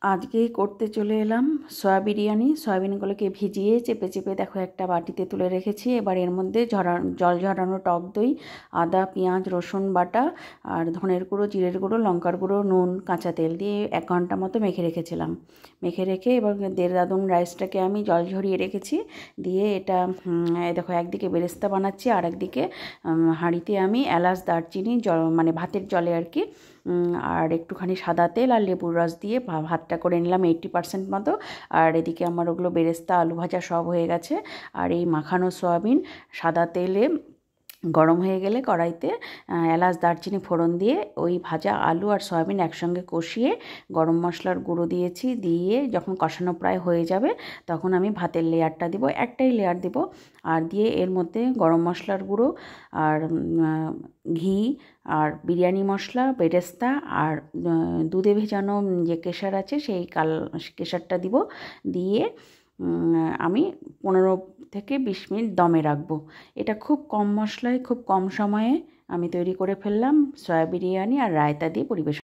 আজকেই করতে চলে এলাম সয়া বিরিয়ানি। সয়াবিনগুলোকে ভিজিয়ে চেপে চেপে দেখো একটা বাটিতে তুলে রেখেছি। এবার এর মধ্যে জল ঝরানো টক দই, আদা পেঁয়াজ রসুন বাটা আর ধনের গুঁড়ো জিরের গুঁড়ো লঙ্কার গুঁড়ো নুন কাঁচা তেল দিয়ে 1 ঘন্টা মতো মেখে রেখেছিলাম। মেখে রেখে এবার দেহরাদুন রাইসটাকে আমি জল ঝরিয়ে রেখেছি। দিয়ে এটা দেখো একদিকে বেরেস্তা বানাচ্ছি আর একদিকে হাঁড়িতে আমি এলাচ দারচিনি মানে ভাতের জলে আর কি আর একটুখানি সাদা তেল আর লেবুর রস দিয়ে ভাতটা করে নিলাম 80% মতো। আর এদিকে আমার ওগুলো বেরেস্তা আলু ভাজা সব হয়ে গেছে। আর এই মাখানো সয়াবিন সাদা তেলে গরম হয়ে গেলে কড়াইতে এলাচ দারচিনি ফোড়ন দিয়ে ওই ভাজা আলু আর সয়াবিন একসঙ্গে কষিয়ে গরম মশলার গুঁড়ো দিয়েছি। দিয়ে যখন কষানো প্রায় হয়ে যাবে তখন আমি ভাতের লেয়ারটা দিব, একটাই লেয়ার দিব। আর দিয়ে এর মধ্যে গরম মশলার গুঁড়ো আর ঘি আর বিরিয়ানি মশলা বেরেস্তা আর দুধে ভেজানো যে কেশর আছে সেই কেশরটা দিব। দিয়ে আমি 15 থেকে 20 মিনিট দমে রাখবো। এটা খুব কম মশলায় খুব কম সময়ে আমি তৈরি করে ফেললাম সয়া বিরিয়ানি আর রায়তা দিয়ে পরিবেশন।